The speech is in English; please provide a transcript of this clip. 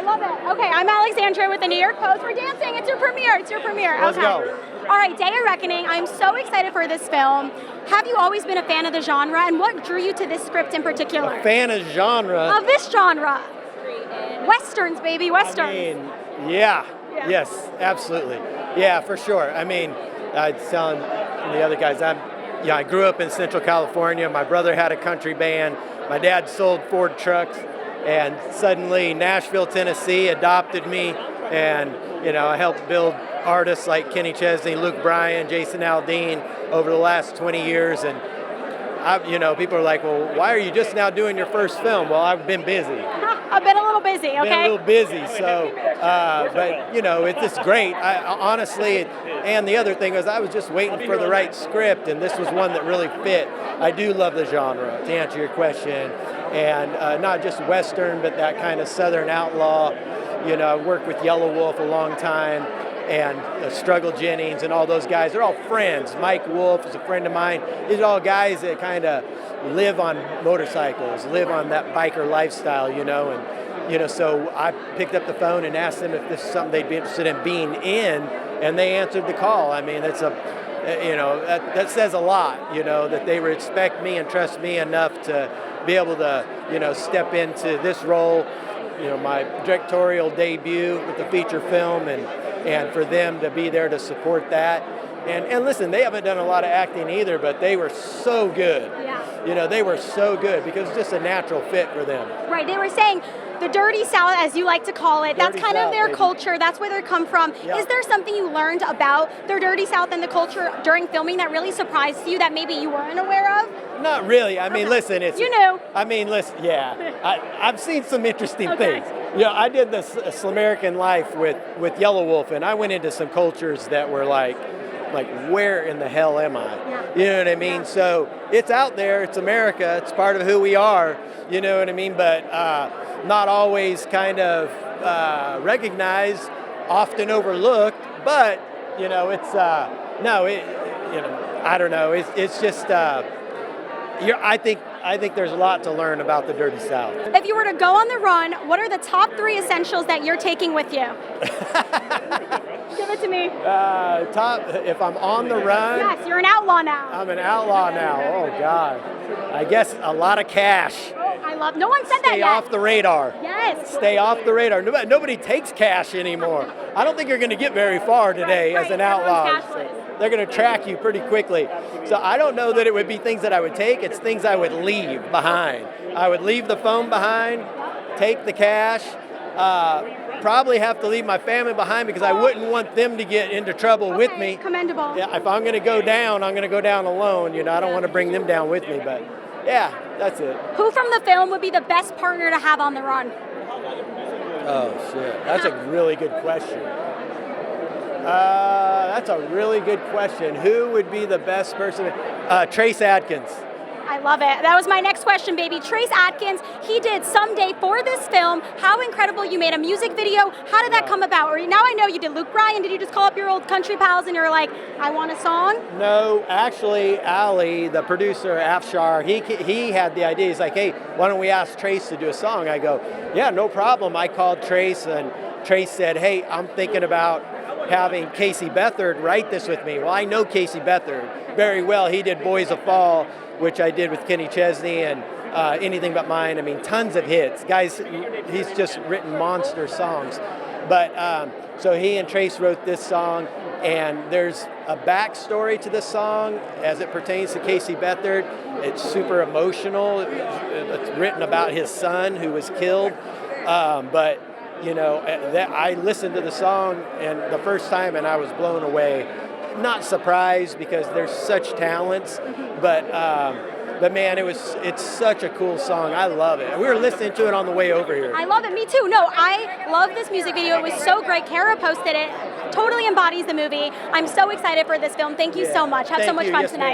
love it. Okay, I'm Alexandra with the New York Post. We're dancing. It's your premiere. It's your premiere. Let's okay. go. All right, Day of Reckoning. I'm so excited for this film. Have you always been a fan of the genre, and what drew you to this script in particular? A fan of genre. Of this genre. Westerns, baby, westerns. I mean, yeah. Yes, absolutely. Yeah, for sure. I mean, I was telling the other guys, I grew up in Central California. My brother had a country band. My dad sold Ford trucks, and suddenly Nashville, Tennessee adopted me, and I helped build artists like Kenny Chesney, Luke Bryan, Jason Aldean over the last 20 years, and people are like, well, why are you just now doing your first film? Well, I've been busy. I've been a little busy, okay? Been a little busy, so, but it's just great. Honestly, and the other thing is I was just waiting for the right script, and this was one that really fit. I do love the genre, to answer your question, and not just Western, but that kind of Southern outlaw. I've worked with Yellow Wolf a long time, and Struggle Jennings and all those guys. They're all friends. Mike Wolf is a friend of mine. These are all guys that kind of live on motorcycles, live on that biker lifestyle, and so I picked up the phone and asked them if this is something they'd be interested in being in, and they answered the call. I mean, that's that says a lot, that they respect me and trust me enough to be able to, step into this role, my directorial debut with the feature film, and for them to be there to support that. And listen, they haven't done a lot of acting either, but they were so good. Yeah. They were so good because it's just a natural fit for them. Right, they were saying the Dirty South, as you like to call it, that's kind of their baby. Culture, that's where they come from. Yep. Is there something you learned about their Dirty South and the culture during filming that really surprised you that maybe you weren't aware of? Not really. I mean, listen, it's... You knew. I mean, listen, yeah. I've seen some interesting things. I did this Slamerican Life with Yellow Wolf, and I went into some cultures that were like, where in the hell am I? Yeah. You know what I mean? Yeah. So it's out there, it's America, it's part of who we are, you know what I mean? But not always kind of recognized, often overlooked, but, it's, I don't know, it's just, I think there's a lot to learn about the Dirty South. If you were to go on the run, what are the top 3 essentials that you're taking with you? Give it to me. If I'm on the run. Yes, you're an outlaw now. I'm an outlaw now. Oh, God. I guess a lot of cash. No one said that yet. Stay off the radar. Yes. Stay off the radar. Nobody takes cash anymore. I don't think you're going to get very far today as an outlaw. They're going to track you pretty quickly. So I don't know that it would be things that I would take. It's things I would leave behind. I would leave the phone behind, take the cash, probably have to leave my family behind because I wouldn't want them to get into trouble with me. Commendable. Yeah, if I'm going to go down, I'm going to go down alone. I don't want to bring them down with me, but yeah, that's it. Who from the film would be the best partner to have on the run? Oh, shit. That's a really good question. That's a really good question. Who would be the best person? Trace Adkins. I love it. That was my next question, baby. Trace Adkins, he did Someday for this film. How incredible. You made a music video. How did that come about? Or now I know you did Luke Bryan. Did you just call up your old country pals and you're like, I want a song? No, actually, Ali, the producer, Afshar, he had the idea. He's like, hey, why don't we ask Trace to do a song? I go, yeah, no problem. I called Trace, and Trace said, hey, I'm thinking about having Casey Beathard write this with me. Well, I know Casey Beathard very well. He did Boys of Fall, which I did with Kenny Chesney, and Anything But Mine. I mean, tons of hits. Guys, he's just written monster songs. But so he and Trace wrote this song, and there's a backstory to this song as it pertains to Casey Beathard. It's super emotional. It's written about his son who was killed. But I listened to the song and the first time, and I was blown away. Not surprised because there's such talents, but man, it's such a cool song. I love it. We were listening to it on the way over here. I love it. Me too. No, I love this music video. It was so great. Kara posted it. Totally embodies the movie. I'm so excited for this film. Thank you so much. Have so much fun tonight.